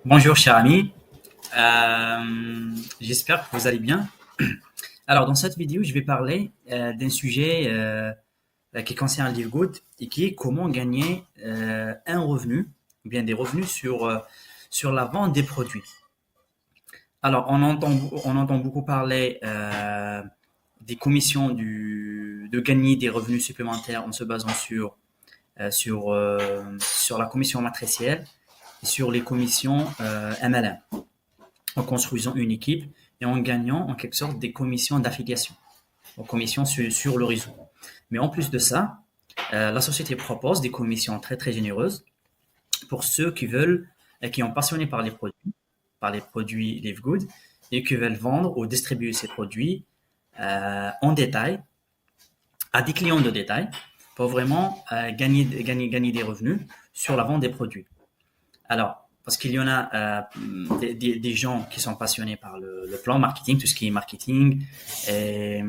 Bonjour cher ami. J'espère que vous allez bien. Alors dans cette vidéo, je vais parler d'un sujet qui concerne Livegood et qui est comment gagner un revenu, ou bien des revenus sur la vente des produits. Alors on entend beaucoup parler des commissions de gagner des revenus supplémentaires en se basant sur la commission matricielle et sur les commissions MLM, en construisant une équipe et en gagnant en quelque sorte des commissions d'affiliation, aux commissions sur le réseau. Mais en plus de ça, la société propose des commissions très très généreuses pour ceux qui veulent et qui sont passionnés par les produits Live Good et qui veulent vendre ou distribuer ces produits en détail à des clients de détail pour vraiment gagner des revenus sur la vente des produits. Alors, parce qu'il y en a des gens qui sont passionnés par le plan marketing, tout ce qui est marketing, et,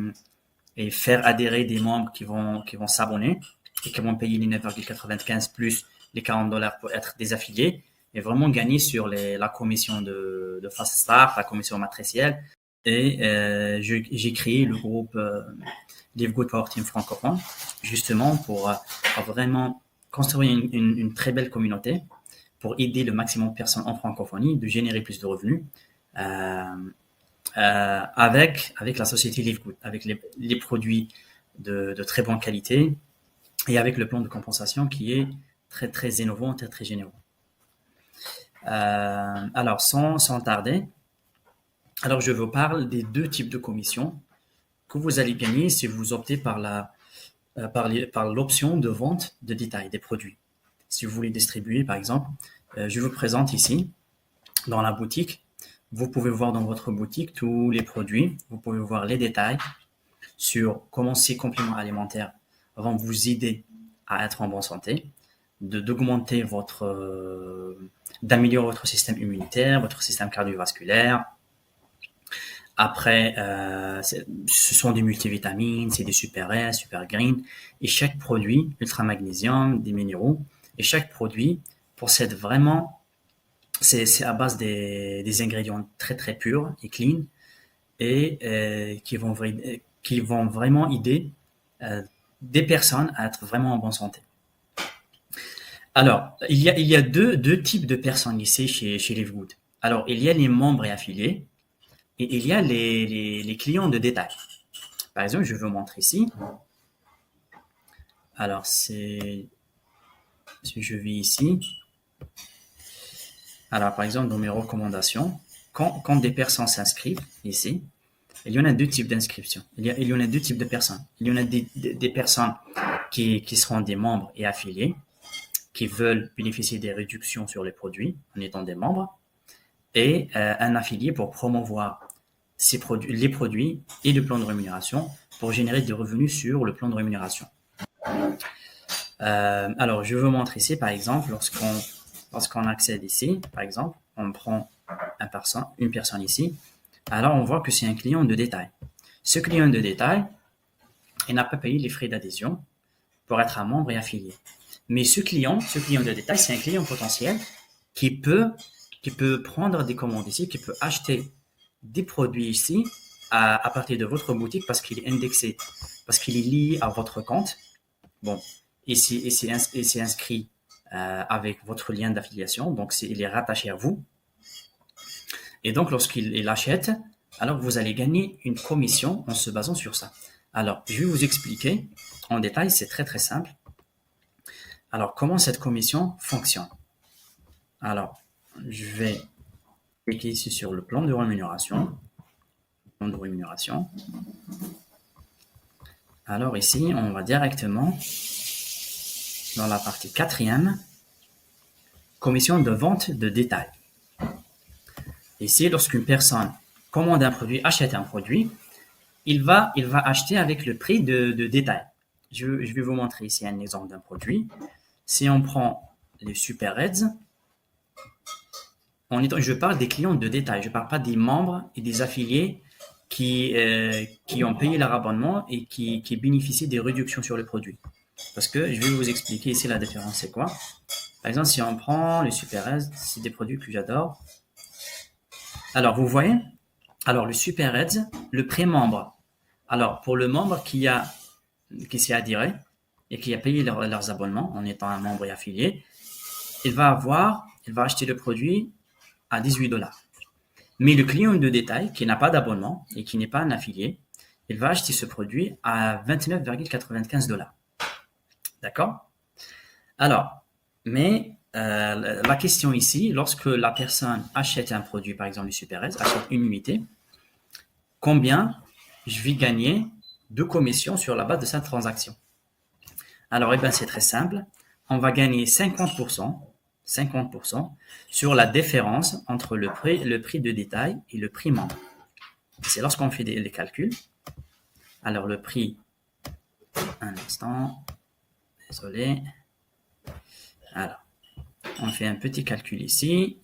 et faire adhérer des membres qui vont s'abonner et qui vont payer les 9,95 plus les $40 pour être des affiliés et vraiment gagner sur la commission de Fast Start, la commission matricielle. Et j'ai créé le groupe Live Good Power Team francophone, justement pour vraiment construire une très belle communauté pour aider le maximum de personnes en francophonie de générer plus de revenus euh, avec la société Livegood, avec les produits de très bonne qualité et avec le plan de compensation qui est très très innovant, très très généreux. Alors sans tarder, alors je vous parle des deux types de commissions que vous allez gagner si vous optez par l'option de vente de détail des produits. Si vous voulez distribuer, par exemple, je vous présente ici, dans la boutique, vous pouvez voir dans votre boutique tous les produits, vous pouvez voir les détails sur comment ces compléments alimentaires vont vous aider à être en bonne santé, d'augmenter d'améliorer votre système immunitaire, votre système cardiovasculaire. Après, ce sont des multivitamines, c'est des super S, super green, et chaque produit, ultra magnésium, des minéraux, et chaque produit possède vraiment, c'est à base des ingrédients très très purs et clean, et qui vont vraiment aider euh, des personnes à être vraiment en bonne santé. Alors, il y a deux types de personnes ici chez Livegood. Alors, il y a les membres et affiliés, et il y a les clients de détail. Par exemple, je vais vous montrer ici. Alors, si je vais ici, alors par exemple, dans mes recommandations, quand des personnes s'inscrivent ici, il y en a deux types d'inscriptions. Il y en a deux types de personnes. Il y en a des personnes qui seront des membres et affiliés, qui veulent bénéficier des réductions sur les produits en étant des membres, et un affilié pour promouvoir les produits et le plan de rémunération pour générer des revenus sur le plan de rémunération. Alors, je vous montre ici, par exemple, lorsqu'on accède ici, par exemple, on prend une personne ici, alors on voit que c'est un client de détail. Ce client de détail, il n'a pas payé les frais d'adhésion pour être un membre et affilié. Mais ce client de détail, c'est un client potentiel qui peut prendre des commandes ici, qui peut acheter des produits ici à partir de votre boutique parce qu'il est indexé, parce qu'il est lié à votre compte. Bon, et c'est inscrit avec votre lien d'affiliation, donc il est rattaché à vous. Et donc, lorsqu'il achète, alors vous allez gagner une commission en se basant sur ça. Alors, je vais vous expliquer en détail, c'est très très simple. Alors, comment cette commission fonctionne? Alors, je vais cliquer ici sur le plan de rémunération. Plan de rémunération. Alors ici, on va directement dans la partie quatrième, commission de vente de détail. Ici, lorsqu'une personne commande un produit, achète un produit, il va acheter avec le prix de détail. Je vais vous montrer ici un exemple d'un produit. Si on prend les Super Reds, je parle des clients de détail, je ne parle pas des membres et des affiliés qui ont payé leur abonnement et qui bénéficient des réductions sur le produit. Parce que je vais vous expliquer ici la différence, c'est quoi. Par exemple, si on prend le Super Ads, c'est des produits que j'adore. Alors, vous voyez, alors le Super Ads, le pré-membre. Alors, pour le membre qui s'est adhéré et qui a payé leurs abonnements en étant un membre et affilié, il va acheter le produit à 18 $. Mais le client de détail qui n'a pas d'abonnement et qui n'est pas un affilié, il va acheter ce produit à 29,95 $. D'accord? Alors, mais la question ici, lorsque la personne achète un produit, par exemple le Super Ads, achète une unité, combien je vais gagner de commission sur la base de cette transaction? Alors, c'est très simple. On va gagner 50% sur la différence entre le prix de détail et le prix membre. C'est lorsqu'on fait les calculs. Alors, le prix, un instant, désolé. Alors, on fait un petit calcul ici.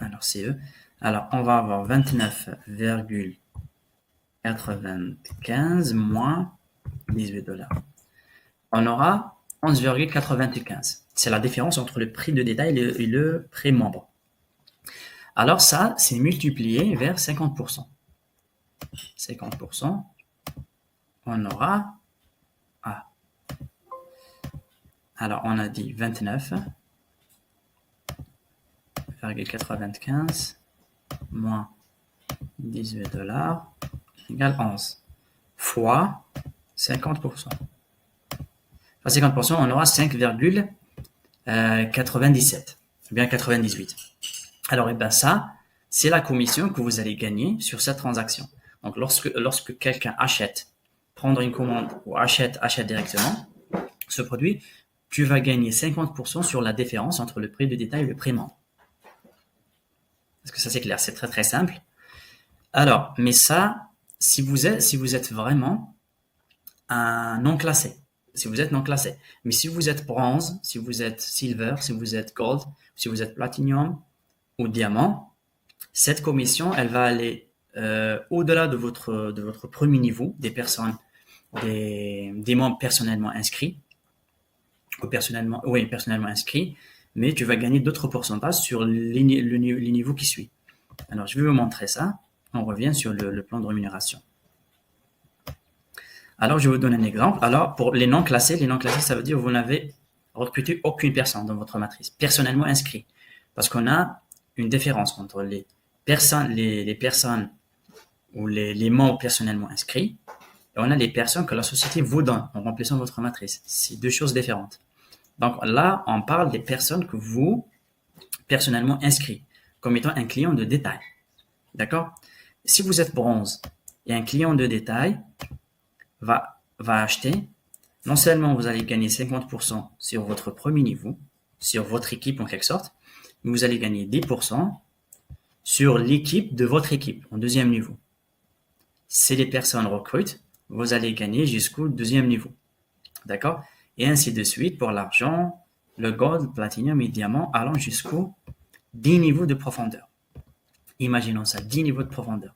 Alors, CE. Alors, on va avoir 29,95 moins 18 $. On aura 11,95. C'est la différence entre le prix de détail et le prix membre. Alors ça, c'est multiplié vers 50%. 50%, on aura... Alors, on a dit 29,95 moins 18 $ égale 11 fois 50%. À 50%, on aura 5,97 ou bien 98. Alors, ça, c'est la commission que vous allez gagner sur cette transaction. Donc, lorsque quelqu'un achète, prendre une commande ou achète directement ce produit, tu vas gagner 50% sur la différence entre le prix de détail et le prix membre. Est-ce que ça c'est clair? C'est très très simple. Alors, mais ça, si vous êtes vraiment un non classé, si vous êtes non classé, mais si vous êtes bronze, si vous êtes silver, si vous êtes gold, si vous êtes platinum ou diamant, cette commission, elle va aller au-delà de votre premier niveau, des membres personnellement inscrits, personnellement inscrits, mais tu vas gagner d'autres pourcentages sur les niveaux qui suivent. Alors, je vais vous montrer ça. On revient sur le plan de rémunération. Alors, je vais vous donner un exemple. Alors, pour les non classés, ça veut dire que vous n'avez recruté aucune personne dans votre matrice, personnellement inscrit. Parce qu'on a une différence entre les personnes ou les membres personnellement inscrits, et on a les personnes que la société vous donne en remplissant votre matrice. C'est deux choses différentes. Donc là, on parle des personnes que vous, personnellement inscrits, comme étant un client de détail. D'accord? Si vous êtes bronze et un client de détail va acheter, non seulement vous allez gagner 50% sur votre premier niveau, sur votre équipe en quelque sorte, mais vous allez gagner 10% sur l'équipe de votre équipe en deuxième niveau. Si les personnes recrutent, vous allez gagner jusqu'au deuxième niveau. D'accord? Et ainsi de suite pour l'argent, le gold, platinum et diamant allant jusqu'aux 10 niveaux de profondeur. Imaginons ça, 10 niveaux de profondeur.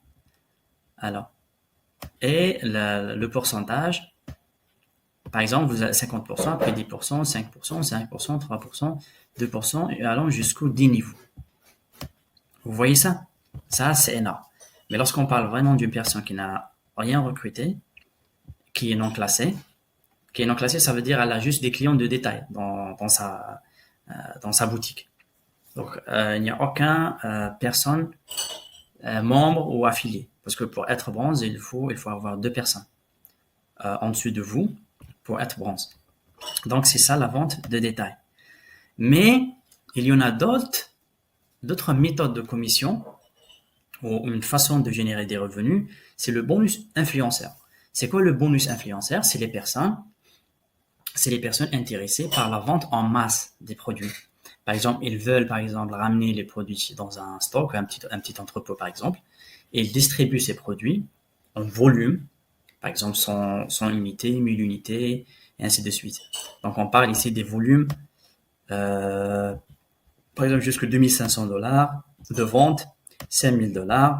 Alors, et le pourcentage, par exemple, vous avez 50%, après 10%, 5%, 5%, 3%, 2% et allant jusqu'aux 10 niveaux. Vous voyez ça? Ça, c'est énorme. Mais lorsqu'on parle vraiment d'une personne qui n'a rien recruté, qui est non classée, ça veut dire qu'elle a juste des clients de détail dans sa boutique. Donc, il n'y a aucun personne membre ou affilié. Parce que pour être bronze, il faut avoir 2 personnes en dessus de vous pour être bronze. Donc, c'est ça la vente de détail. Mais, il y en a d'autres méthodes de commission ou une façon de générer des revenus, c'est le bonus influenceur. C'est quoi le bonus influenceur? C'est les personnes intéressées par la vente en masse des produits. Par exemple, ils veulent ramener les produits dans un stock, un petit entrepôt par exemple, et ils distribuent ces produits en volume, par exemple 100 unités, 1000 unités, et ainsi de suite. Donc on parle ici des volumes, par exemple jusqu'à $2500 de vente, $5000,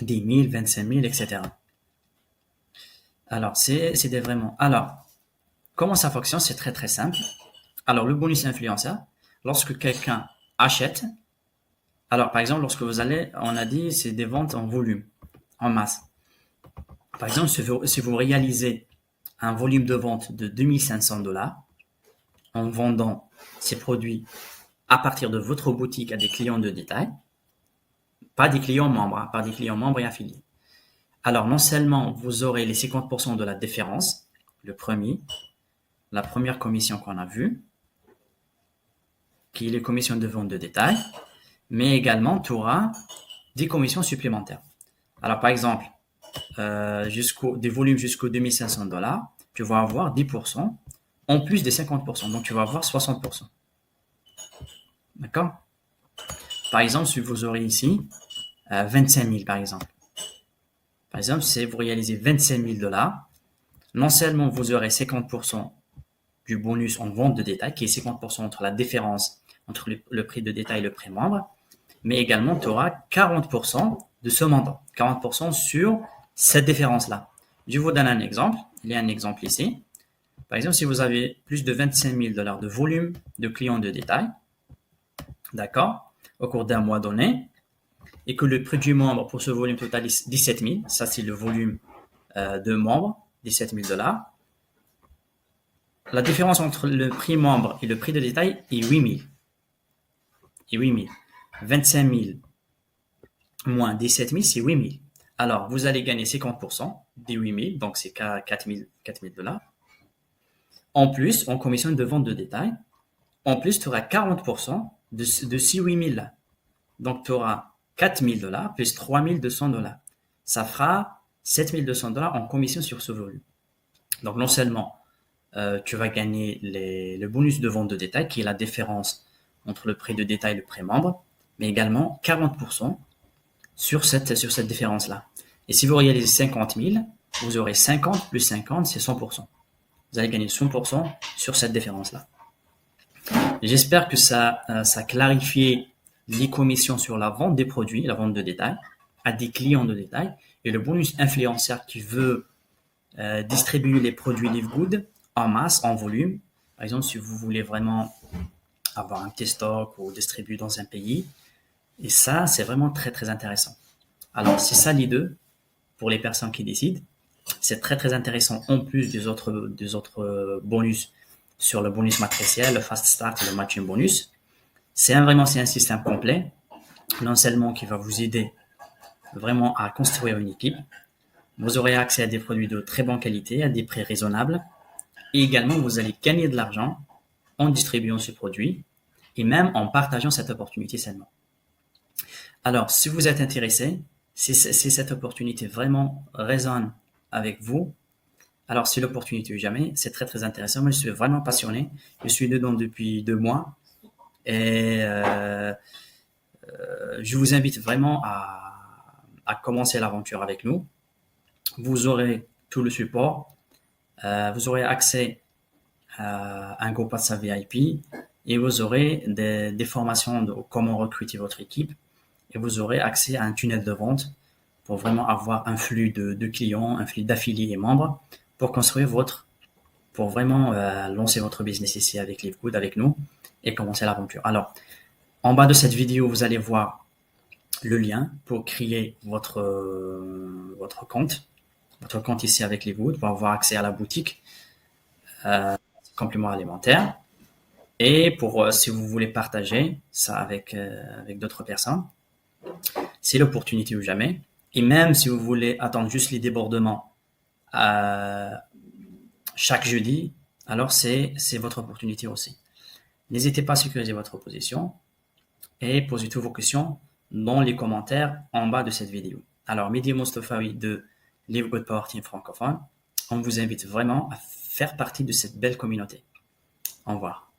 10 000, 25 000, etc. Alors, c'est vraiment... Alors, comment ça fonctionne? C'est très très simple. Alors, le bonus influenceur, lorsque quelqu'un achète, alors par exemple, lorsque vous allez, on a dit, c'est des ventes en volume, en masse. Par exemple, si vous réalisez un volume de vente de 2500$ en vendant ces produits à partir de votre boutique à des clients de détail, pas des clients membres, pas des clients membres et affiliés. Alors, non seulement vous aurez les 50% de la différence, la première commission qu'on a vue, qui est les commissions de vente de détail, mais également tu auras des commissions supplémentaires. Alors, par exemple, des volumes jusqu'aux 2500$, tu vas avoir 10% en plus des 50%. Donc, tu vas avoir 60%. D'accord? Par exemple, si vous aurez ici 25 000, par exemple. Par exemple, si vous réalisez 25 000$, non seulement vous aurez 50% du bonus en vente de détail, qui est 50% entre la différence entre le prix de détail et le prix membre, mais également tu auras 40% de ce montant, 40% sur cette différence-là. Je vous donne un exemple. Il y a un exemple ici. Par exemple, si vous avez plus de 25 000$ de volume de clients de détail, d'accord, au cours d'un mois donné, et que le prix du membre pour ce volume total est 17 000, ça c'est le volume de membres, 17 000$. La différence entre le prix membre et le prix de détail est 8 000. Et 8 000. 25 000 moins 17 000, c'est 8 000. Alors, vous allez gagner 50% des 8 000, donc c'est 4 000 $. En plus, en commission de vente de détail, en plus, tu auras 40% de ces 8 000 là. Donc, tu auras 4 000$ plus 3 200$. Ça fera 7 200$ en commission sur ce volume. Donc, non seulement tu vas gagner le bonus de vente de détail, qui est la différence entre le prix de détail et le prix membre, mais également 40% sur cette différence-là. Et si vous réalisez 50 000, vous aurez 50 plus 50, c'est 100%. Vous allez gagner 100% sur cette différence-là. J'espère que ça clarifie les commissions sur la vente des produits, la vente de détail, à des clients de détail, et le bonus influenceur qui veut distribuer les produits Livegood en masse, en volume. Par exemple, si vous voulez vraiment avoir un petit stock ou distribuer dans un pays. Et ça, c'est vraiment très, très intéressant. Alors, c'est ça les deux pour les personnes qui décident. C'est très, très intéressant en plus des autres bonus sur le bonus matriciel, le fast start et le matching bonus. C'est un système complet, non seulement qui va vous aider vraiment à construire une équipe. Vous aurez accès à des produits de très bonne qualité, à des prix raisonnables. Et également, vous allez gagner de l'argent en distribuant ce produit et même en partageant cette opportunité seulement. Alors, si vous êtes intéressé, si cette opportunité vraiment résonne avec vous, alors c'est l'opportunité ou jamais, c'est très très intéressant. Moi, je suis vraiment passionné. Je suis dedans depuis 2 mois et je vous invite vraiment à commencer l'aventure avec nous. Vous aurez tout le support. Vous aurez accès à un groupe WhatsApp VIP et vous aurez des formations de comment recruter votre équipe et vous aurez accès à un tunnel de vente pour vraiment avoir un flux de clients, un flux d'affiliés et membres pour vraiment lancer votre business ici avec Livegood, avec nous et commencer l'aventure. Alors, en bas de cette vidéo, vous allez voir le lien pour créer votre compte ici avec Livegood pour avoir accès à la boutique compléments alimentaires et pour si vous voulez partager ça avec d'autres personnes, c'est l'opportunité ou jamais. Et même si vous voulez attendre juste les débordements chaque jeudi, alors c'est votre opportunité aussi. N'hésitez pas à sécuriser votre position et posez toutes vos questions dans les commentaires en bas de cette vidéo. Alors, Mehdi Mostafawi de Livegood Power Team francophone, on vous invite vraiment à faire partie de cette belle communauté. Au revoir.